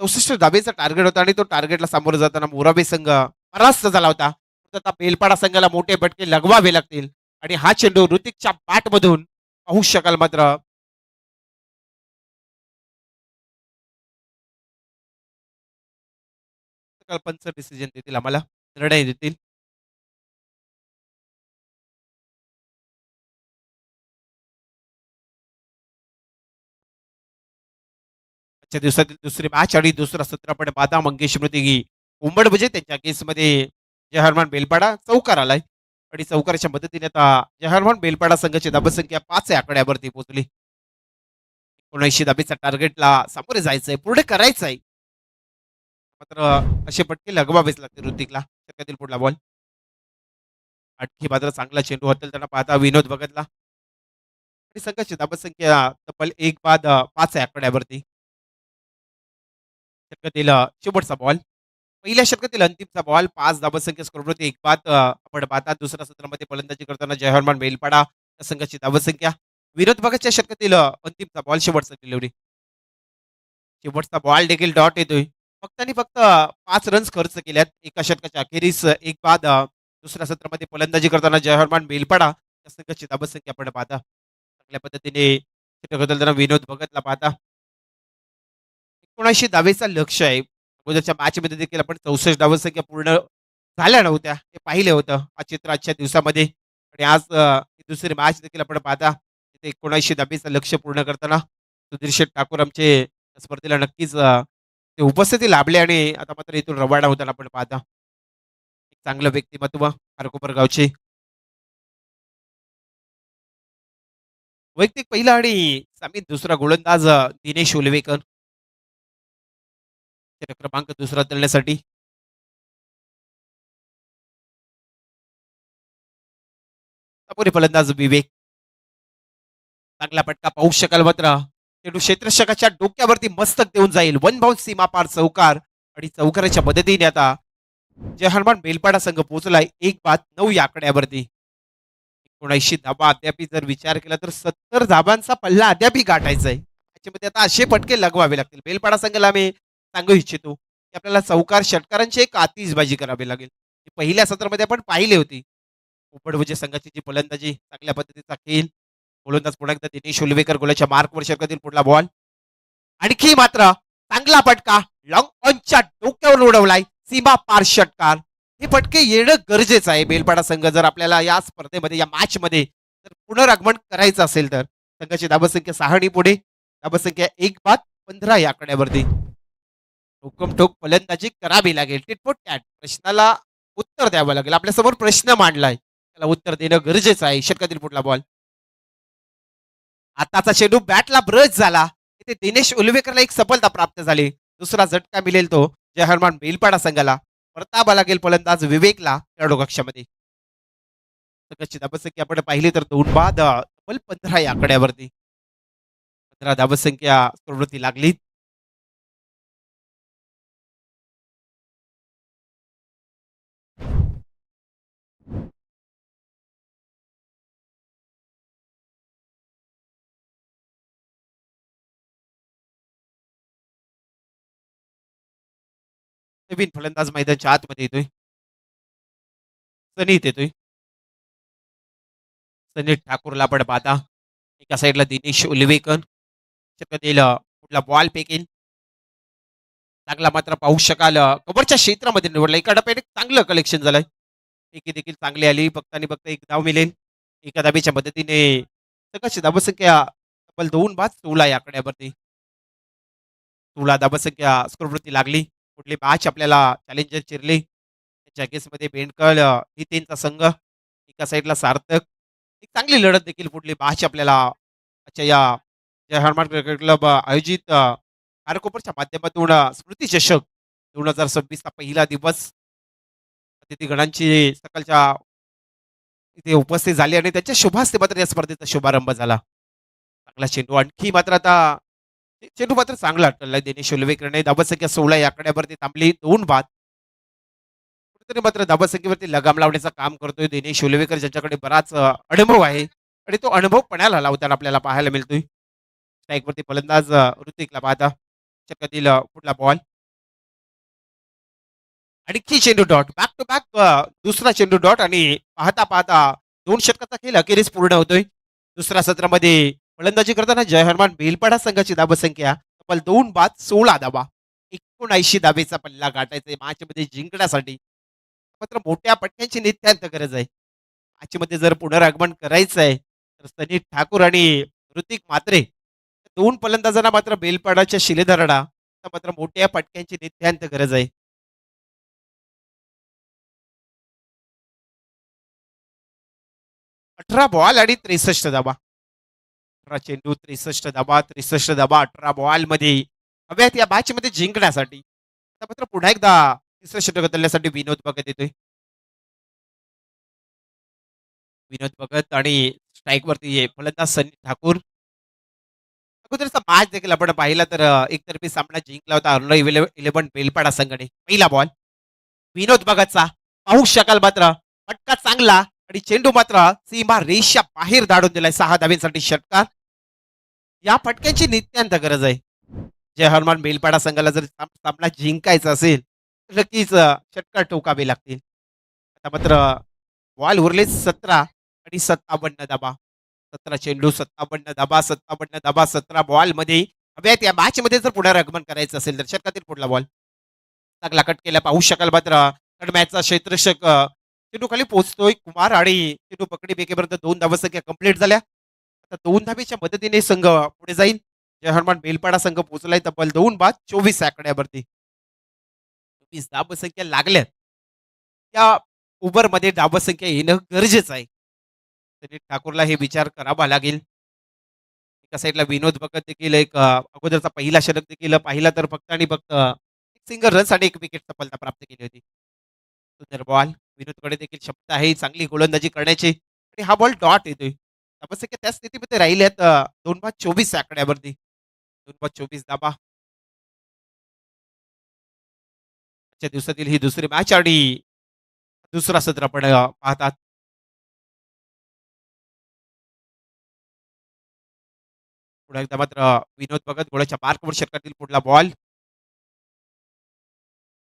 64 धाबीचा टार्गेट होता आणि तो टार्गेटला सामोरं जाताना मोराबे संघ परास्त झाला होता. तर आता बेलपाडा संघाला मोठे फटके लगवावे लागतील आणि हा चेंडू ऋतिकच्या बॅट मधून पाहू शकाल मात्र पंच डिसिजन देतील आम्हाला निर्णय देतील. आजच्या दिवसातील दुसरी मॅच आणि दुसरा सत्र आपण पाहता मंगेश स्मृती उंबड म्हणजे त्यांच्या केसमध्ये जयहरमान बेलपाडा चौकार आलाय आणि चौकाराच्या मदतीने आता जयहरमान बेलपाडा संघाची धाबसंख्या 5 या आकड्यावरती पोहोचली. 79 धाबीचा टार्गेटला सामोरे जायचंय पूर्ण करायचंय मात्र असे पटके लगवावेच लागते ऋतिकला. शतकातील पुढला बॉल आणखी मात्र चांगला चेंडू हाताळताना पाहता विनोद भगतला आणि संघाची धाबसंख्या तब्बल 1 बाद 5 आहे आकड्यावरती. षटकातील शेवटचा बॉल. पहिल्या षटकातील अंतिमचा बॉल 5 धाबसंख्या स्कोरवरती 1 बाद आपण पाहता दुसऱ्या सत्रामध्ये फलंदाजी करताना जयहरमान बेलपाडा या संघाची धाबसंख्या. विनोद भगतच्या षटकातील अंतिमचा बॉल शेवटचा डिलिव्हरी. शेवटचा बॉल देखील डॉट येतोय. फक्त आणि फक्त 5 रन्स खर्च केल्यात. एका षटकाच्या अखेरीस 1 बाद दुसऱ्या सत्रामध्ये फलंदाजी करताना जयहरमान बेलपाडा या संघाची धाबसंख्या आपण पाहता. चांगल्या पद्धतीने षटक बदलताना विनोद भगतला पाहता. 79 धावेचा लक्ष्य आहे. अगोदरच्या मॅचमध्ये देखील आपण 64 धावसंख्या पूर्ण झाल्या नव्हत्या. ते पाहिलं होतं. हा चित्र आजच्या दिवसामध्ये आणि आज ही दुसरी मॅच देखील आपण पाहता. तिथे 79 धावेचं लक्ष्य पूर्ण करताना सुधीर शेठ ठाकूर आमचे या स्पर्धेला नक्कीच ते उपस्थिती लाभले आणि आता मात्र इथून रवाना होताना आपण पाहता. एक चांगलं व्यक्तिमत्व खारकोपर गावचे. वैयक्तिक पहिला आणि सामन्यात दुसरा गोलंदाज दिनेश उलवेकर. षटक क्रमांक दुसरा उचलण्यासाठी अपुरी फलंदाज विवेक. चांगला फटका पाहू शकाल मात्र चेंडू क्षेत्ररक्षकाच्या डोक्यावरती मस्तक देऊन जाईल. वन बाउन्स सीमा पार चौकार आणि चौकाराच्या मदतीने आता जय हनुमान बेलपाडा संघ पोहोचलाय 1 बाद 9 या आकड्यावरती. 79 धाबा अद्याप जर विचार केला तर 70 धाबांचा पल्ला अद्यापही गाठायचा आहे. त्याच्यामध्ये आता असे फटके लगवावे लागतील. बेलपाडा संघाला मी सांगू इच्छितो की आपल्याला चौकार षटकारांची एक आतिषबाजी करावी लागेल. ही पहिल्या सत्रामध्ये आपण पाहिली होती. उपडवजे संघाची जी फलंदाजी चांगल्या पद्धतीचा खेळ. गोलंदाज पुन्हा एकदा दिनेश उलवेकर गोलाच्या मार्कवर षटकातील पुढला बॉल. आणखी मात्र चांगला फटका लॉंग ऑनच्या डोक्यावर उडवलाय. सीमा पार षटकार. हे फटके येणं गरजेचं आहे. बेलपाडा संघ जर आपल्याला या स्पर्धेमध्ये या मॅच मध्ये जर पुनरागमन करायचं असेल तर संघाची धाबसंख्या 6 आणि पुढे धाबसंख्या 1 बाद 15 या आकड्यावरती ठोक फलंदाजी करावी लागेल. टिटफोट टॅट प्रश्नाला उत्तर द्यावं लागेल. आपल्यासमोर प्रश्न मांडलाय त्याला उत्तर देणं गरजेचं आहे. षटकातील पुढला बॉल. आताचा चेंडू बॅटला ब्रश झाला. इथे दिनेश उलवेकरला एक सफलता प्राप्त झाली. दुसरा झटका मिळेल तो जय हनुमान बेलपाडा संघाला. परतावा लागेल फलंदाज विवेकला खेळाडू कक्षामध्ये. संघाची धाबसंख्या आपण पाहिली तर 2 बाद तब्बल 15 या आकड्यावरती 15 धाबसंख्या प्रवृत्ती लागली. नवीन फलंदाज मैदानच्या आतमध्ये येतोय. सनीत येतोय. सनी ठाकूरला आपण पाहता. एका साईडला दिनेश उलवेकर षटकातील कुठला बॉल फेकेल. चांगला मात्र पाहू शकाल कव्हरच्या क्षेत्रामध्ये निवडला. एका टप्प्याने चांगलं कलेक्शन झालंय. फेकी देखील चांगली आली. फक्त आणि फक्त एक धाव मिळेल. एका धाबेच्या मदतीने संघाची धाबसंख्या तब्बल 2 बाद 16 या आकड्यावरती 16 धाबसंख्या स्कोरवरती लागली. कुठली मॅच आपल्याला चॅलेंजर चिरले त्याच्या केसमध्ये बेंडकळ ही त्यांचा संघ. एका साईडला सार्थक. एक चांगली लढत देखील पुढली मॅच आपल्याला आजच्या या जय हनुमान क्रिकेट क्लब आयोजित खारकोपरच्या माध्यमातून स्मृती चषक 2026 चा पहिला दिवस अतिथीगणांची सकाळच्या इथे उपस्थित झाली आणि त्याच्या शुभास्ते मात्र या स्पर्धेचा शुभारंभ झाला. चांगला चेंडू आणखी मात्र आता चेंडू मात्र चांगला अटकलाय. दिनेश उलवेकरने धाबसंख्या 16 या आकड्यावरती थांबली. 2 बाद. कुठेतरी मात्र धाबसंख्येवरती लगाम लावण्याचं काम करतोय दिनेश उलवेकर ज्याच्याकडे बराच अनुभव आहे आणि तो अनुभव पणाला लावताना आपल्याला पाहायला मिळतोय. स्ट्राईकवरती फलंदाज ऋतिकला पाहता. षटकातील पुढला बॉल. आणखी चेंडू डॉट. बॅक टू बॅक दुसरा चेंडू डॉट आणि पाहता पाहता 2 षटकाचा खेळ अखेरीस पूर्ण होतोय. दुसऱ्या सत्रामध्ये फलंदाजी करताना जय हनुमान बेलपाडा संघाची धाबसंख्या तब्बल 2 बाद 16 धाबा 79 धाबेचा पल्ला गाठायचा मॅच मध्ये जिंकण्यासाठी. मात्र मोठ्या पट्ट्यांची नित्यांत गरज आहे. मॅच मध्ये जर पुनरागमन करायचं आहे तर सनी ठाकूर आणि ऋतिक मात्रे 2 फलंदाजांना मात्र बेलपाडाच्या शिलेदाराला मात्र मोठ्या पटक्यांची नित्यांत गरज आहे. 18 बॉल आणि 63 धाबा. 18 चेंडू 63 धाबा 63 धाबा 18 बॉल मध्ये हव्यात या मॅच मध्ये जिंकण्यासाठी. आता मात्र पुन्हा एकदा तिसरं षटक बदलण्यासाठी विनोद बघत येतोय. विनोद भगत आणि स्ट्राईकवरती फलंदाज सनी ठाकूर. अगोदरचा मॅच देखील आपण पाहिला तर एकतर्फी सामना जिंकला होता अर्नो 11 बेलपाडा संघाने. पहिला बॉल विनोद भगतचा पाहू शकाल मात्र फटका चांगला आणि चेंडू मात्र सीमा रेषा बाहेर धाडून दिलाय 6 धावेसाठी षटकार. या फटक्याची नित्यांत गरज आहे. जय हनुमान बेलपाडा संघाला जर सामना जिंकायचा असेल तर नक्कीच षटकार ठोकावे लागतील. आता मात्र बॉल उरले 17 आणि 57 धाबा. 17 चेंडू 57 धाबा 17 बॉल मध्ये हव्यात या मॅच मध्ये जर पुनरागमन करायचं असेल तर षटकातील पुढला बॉल चांगला कट केला पाहू शकाल मात्र थर्ड मॅचचा क्षेत्ररक्षक चेंडू खाली पोहोचतोय कुमार आणि चेंडू पकडी बेकेपर्यंत 2 धावसंख्या कंप्लीट झाल्या. आता 2 धावेच्या मदतीने संघ पुढे जाईल. जय हनुमान बेलपाडा संघ पोहोचलाय तब्बल 2 बाद 24 आकड्यावरती. 24 धावसंख्या लागल्यात. त्या ओव्हरमध्ये धावसंख्या येणं गरजेचं आहे. तरी ठाकूरला हे विचार करावा लागेल. एका साईडला विनोद भगत देखील एक अगोदरचा पहिला षटक देखील पाहिला तर फक्त आणि फक्त एक सिंगल रन्स आणि एक विकेट सफलता प्राप्त केली होती. सुंदर बॉल विनोदकडे देखील क्षमता आहे चांगली गोलंदाजी करण्याची आणि हा बॉल डॉट येतोय. धावसंख्या त्या स्थितीमध्ये राहिल्यात 2 बाद 24 आकड्यावरती. 2 बाद 24 धाबा. आजच्या दिवसातील ही दुसरी मॅच आणि दुसरा सत्र आपण पाहतात. पुन्हा एकदा मात्र विनोद भगत गोळाच्या मार्कवर षटकातील पुढला बॉल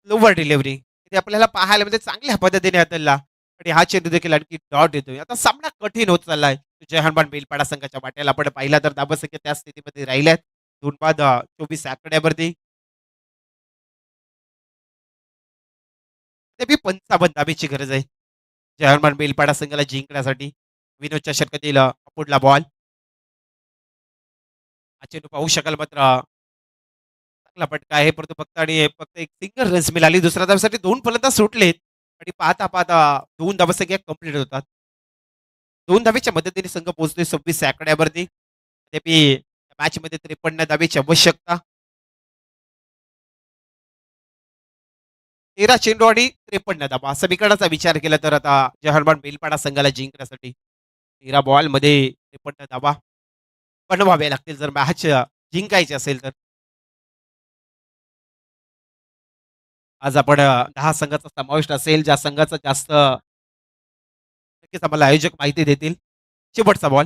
लोवर डिलिव्हरी इथे आपल्याला पाहायला म्हणजे चांगल्या पद्धतीने हाताळला आणि हा चेंडू देखील आणखी डॉट येतोय. आता सामना कठीण होत चाललाय. जय हनुमान बेलपाडा संघाच्या वाट्याला आपण पाहिला तर धावसंख्या त्या स्थितीमध्ये राहिल्यात 2 बाद 24 आकड्यावरती. ते बी 55 धावेची गरज आहे. जय हनुमान बेलपाडा संघाला जिंकण्यासाठी. विनोदच्या षटकातील पुढला बॉल हा चेंडू पाहू शकाल मात्र चांगला फटका आहे परंतु फक्त आणि फक्त एक सिंगल रन्स मिळाली. दुसऱ्या धावेसाठी 2 फलंदाज सुटलेत आणि पाहता पाहता 2 धावसंख्या कंप्लीट होतात. 2 धावेच्या मदतीने संघ पोहोचतोय 26 आकड्यावरती. तथापि मॅच मध्ये 53 धावेची आवश्यकता. 13 चेंडू आणि 53 धावा समीकरणाचा विचार केला तर आता जय हनुमान बेलपाडा संघाला जिंकण्यासाठी 13 बॉल मध्ये 53 धावा बनवाव्या लागतील जर मॅच जिंकायची असेल तर. आज आपण 10 संघाचा समावेश असेल ज्या संघाचा जास्त नक्कीच आम्हाला आयोजक माहिती देतील. शेवटचा बॉल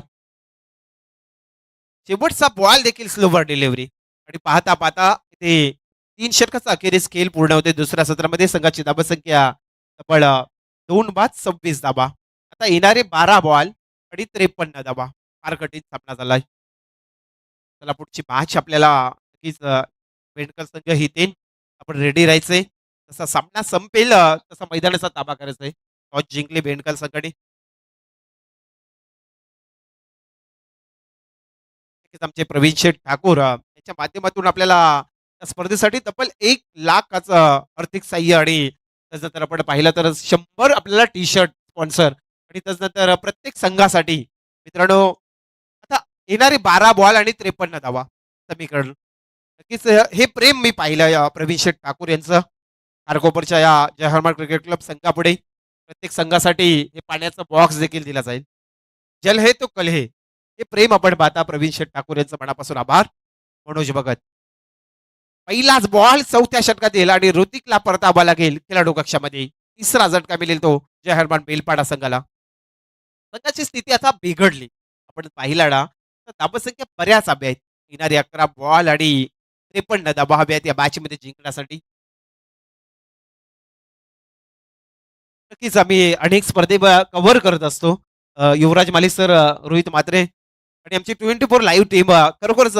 शेवटचा बॉल देखील स्लोवर डिलिव्हरी आणि पाहता पाहता ते 3 षटकाचा अखेरीस खेळ पूर्ण होते. दुसऱ्या सत्रामध्ये संघाची धावसंख्या तब्बल 2 बाद 26 धाबा. आता येणारे 12 बॉल आणि 53 धाबा. फार कठीण सामना झालाय. चला पुढची मॅच आपल्याला नक्कीच बेंडकर संघ हितेन आपण रेडी राहायचंय. जसा सामना संपेल तसा मैदानाचा ताबा करायचा आहे. टॉस जिंकले बेंडकर संघाने. नक्कीच आमचे प्रवीण शेठ ठाकूर याच्या माध्यमातून आपल्याला त्या स्पर्धेसाठी तब्बल 1,00,000चं आर्थिक सहाय्य आणि त्याच्यानंतर आपण पाहिलं तर 100 आपल्याला टी शर्ट स्पॉन्सर आणि त्याच्यानंतर प्रत्येक संघासाठी मित्रांनो आता येणारे 12 बॉल आणि 53 धावा समीकरण. नक्कीच हे प्रेम मी पाहिलं या प्रवीण शेठ ठाकूर यांचं. खारकोपरच्या या जय हनुमान क्रिकेट क्लब संघापुढे प्रत्येक संघासाठी हे पाण्याचा बॉक्स देखील दिला जाईल. जल है तो कल है. हे प्रेम आपण पाहता प्रवीण शेठ ठाकूर यांचं मनापासून आभार. मनोज भगत पहिलाच बॉल चौथ्या षटकात येईल आणि ऋतिकला परतावा लागेल खेळाडू कक्षामध्ये. तिसरा झटका मिळेल तो जय हनुमान बेलपाडा संघाला. संघाची स्थिती आता बिघडली आपण पाहिला ना तर धावसंख्या बऱ्याच हव्या आहेत. येणारे 11 बॉल आणि 53 धावा हव्या आहेत या मॅच मध्ये जिंकण्यासाठी. नक्कीच आम्ही अनेक स्पर्धे कव्हर करत असतो. युवराज माली सर, रोहित म्हात्रे आणि आमची 24 लाईव्ह टीम खरोखरच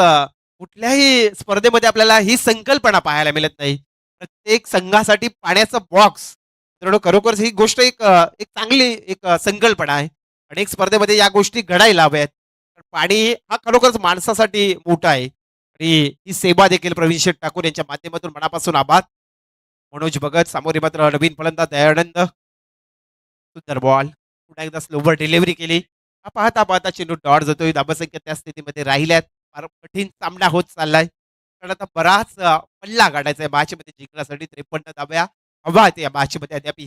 कुठल्याही स्पर्धेमध्ये आपल्याला ही संकल्पना पाहायला मिळत नाही. प्रत्येक संघासाठी पाण्याचा बॉक्स मित्रांनो खरोखरच ही गोष्ट एक चांगली संकल्पना आहे. अनेक स्पर्धेमध्ये या गोष्टी घडायला हव्यात. पण पाणी हा खरोखरच माणसासाठी मोठा आहे आणि ही सेवा देखील प्रवीण शेठ ठाकूर यांच्या माध्यमातून मनापासून आभार. मनोज भगत सामोरे मात्र नवीन फलंदाज दयानंद. सुंदर बॉल पुन्हा एकदा स्लोवर डिलिव्हरी केली. हा पाहता पाहता चेंडू डॉट जातोय. धावसंख्या त्या स्थितीमध्ये राहिल्यात. फार कठीण सामना होत चाललाय. कारण आता बराच पल्ला गाठायचा आहे मॅच मध्ये जिंकण्यासाठी. 53 धाव्या हवा आहेत या मॅच मध्ये अद्याप.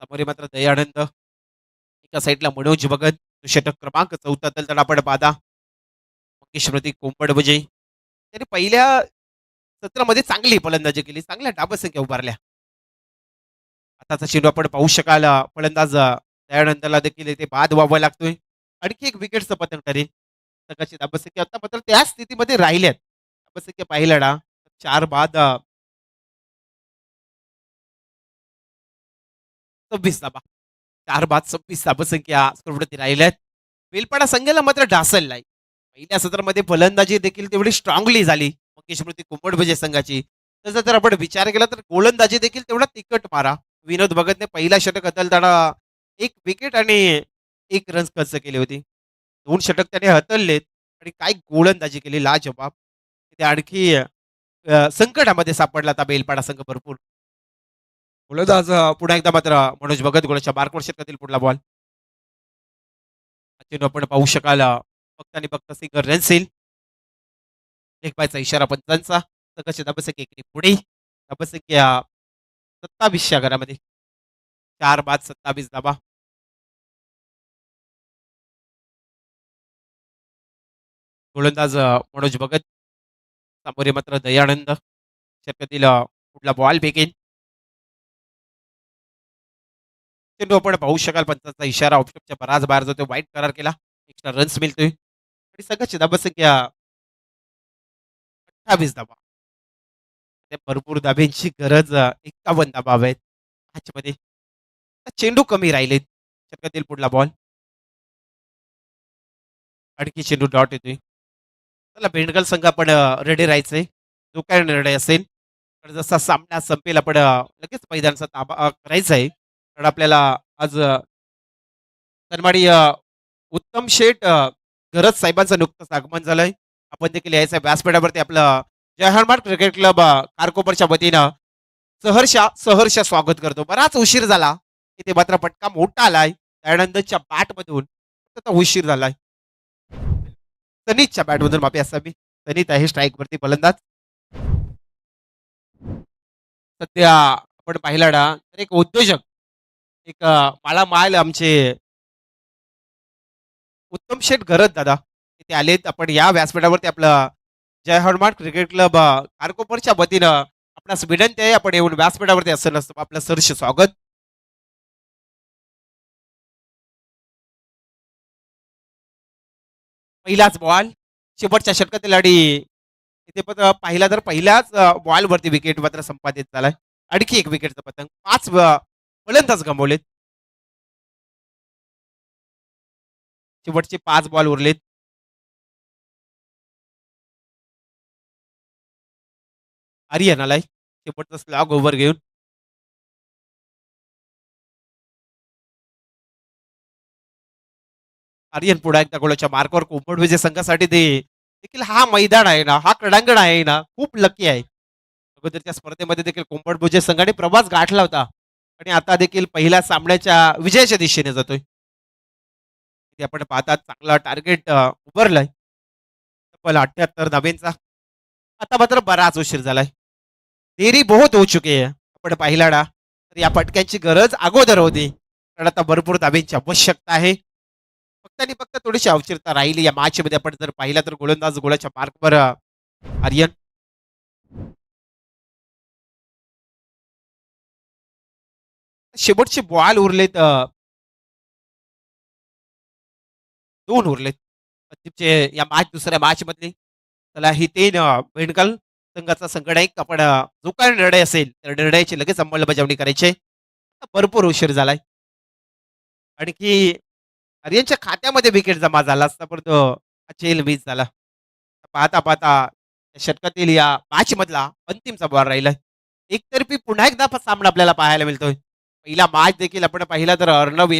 समोर मात्र दयानंद, एका साईडला मनोज भगत, षटक क्रमांक 14 तर आपण पाहता स्मृती कोंबडभुजे त्यांनी पहिल्या सत्रामध्ये चांगली फलंदाजी केली, चांगल्या डाबसंख्या उभारल्या. आताचा चेंडू आपण पाहू शकाल फलंदाज दयानंदला देखील इथे बाद व्हावा लागतोय. आणखी एक विकेटचं पतंग ठरेल. संघाची धाबसंख्या आता मात्र त्या स्थितीमध्ये राहिल्यात. धाबसंख्या पाहिलं ना 4 बाद 26 धाबा. 4 बाद 26 धाबसंख्या स्पर्धेवरती राहिल्यात. वेलपाडा संघाला मात्र ढासळलाय. पहिल्या सत्रामध्ये फलंदाजी देखील तेवढी स्ट्रॉंगली झाली. स्मृती कुंभडभुजे संघाची. तसं जर आपण विचार केला तर गोलंदाजी देखील तेवढा तिखट मारा. विनोद भगतने पहिला षटक हतलताना 1 विकेट आणि 1 रन्स खर्च केली होती. 2 षटक त्याने हतललेत आणि काय गोलंदाजी केली लाजवाब. ते आणखी संकटामध्ये सापडला आता बेलपाडा संघ भरपूर. गोलंदाज पुन्हा एकदा मात्र मनोज भगत गोलाच्या मार्कवर षटकातील पुढला बॉल. चेंडू आपण पाहू शकाल फक्त आणि फक्त सिंगर रन्स येईल. एक पायचा इशारा पंचांचा. संघाची धाबसंख्या एकीने पुढे. धाबसंख्या 27 घरामध्ये 4 बाद 27 धाबा. गोलंदाज मनोज भगत, सामोरे मात्र दयानंद. षटकातील पुढला बॉल फेकेन. चेंडू आपण पाहू शकाल पंचांचा इशारा ऑफस्टॉपच्या बराच बाहेर जातो. वाईट करार केला. एक्स्ट्रा रन्स मिळतोय आणि संघाची धाबसंख्या 28 धाबा. त्या भरपूर धाब्यांची गरज 51 धाबा हवेत मॅचमध्ये. चेंडू कमी राहिलेत. षटकातील पुढला बॉल. आणखी चेंडू डॉट येतोय. चला बेंडगल संघ आपण रेडी राहायचंय. जो काय निर्णय असेल तर जसा सामना संपेल आपण लगेच मैदानाचा ताबा करायचा आहे. कारण आपल्याला आज सन्माननीय उत्तम शेठ गरज साहेबांचं नुकतंच आगमन झालंय. आपण देखील यायचं आहे व्यासपीठावरती आपलं जय हनुमान क्रिकेट क्लब कारकोपरच्या वतीनं सहर्ष स्वागत करतो. बराच उशीर झाला. इथे मात्र फटका मोठा आलाय दयानंदच्या बॅटमधून. आता उशीर झालाय. सनीतच्या बॅटमधून माफी असावी. सनीत आहे स्ट्राईक वरती फलंदाज. सध्या आपण पाहिला ना तर एक उद्योजक एक माळामाल आमचे उत्तम शेठ गरज दादा इथे आलेत. आपण या व्यासपीठावरती आपलं जय हनुमान क्रिकेट क्लब कारकोपरच्या वतीनं आपणास विनंती आहे आपण येऊन व्यासपीठावरती असं नसतं आपलं सहर्ष स्वागत. पहिलाच बॉल शेवटच्या षटकातील आणि इथे पण पाहिला तर पहिल्याच बॉलवरती विकेट मात्र संपादित झालाय. आणखी एक विकेटचं पतंग. 5 फलंदाज गमावलेत. शेवटचे 5 बॉल उरलेत. आर्यन आलाय शेवटचा स्लॉग ओव्हर घेऊन. आर्यन पुन्हा एकदा गोलाच्या मार्कवर कोंबडविजय संघासाठी ते देखील हा मैदान आहे ना हा क्रीडांगण आहे ना खूप लकी आहे. अगोदरच्या स्पर्धेमध्ये देखील कोंबडभुजे संघाने प्रवास गाठला होता आणि आता देखील पहिल्या सामन्याच्या विजयाच्या दिशेने जातोय. इथे आपण पाहतात चांगला टार्गेट उभारलाय तब्बल 78 धाब्यांचा. आता मात्र बराच उशीर झालाय. देरी बहुत हो चुकी आहे. आपण पाहिला ना तर या फटक्यांची गरज अगोदर होती. कारण आता भरपूर धाब्यांची आवश्यकता आहे. फक्त आणि फक्त थोडीशी अवचिरता राहिली या मॅच मध्ये. आपण जर पाहिला तर गोलंदाज गोलाच्या मार्कवर आर्यन. शेवटचे बॉल उरलेत 2 उरलेत पश्चिमचे या मॅच दुसऱ्या मॅच मधले. चला ही 3 बेंडकल संघाचा संघटक आपण जो काही निर्णय असेल त्या निर्णयाची लगेच अंमलबजावणी करायची. भरपूर उशीर झालाय. आणखी आर्यनच्या खात्यामध्ये विकेट जमा झाला असता पण तो चेल मिस झाला. पाहता पाहता या षटकातील या मॅच मधला अंतिमचा बॉल राहिलाय. एकतर्फी पुन्हा एकदा सामना आपल्याला पाहायला मिळतोय. पहिला मॅच देखील आपण पाहिला तर अर्णव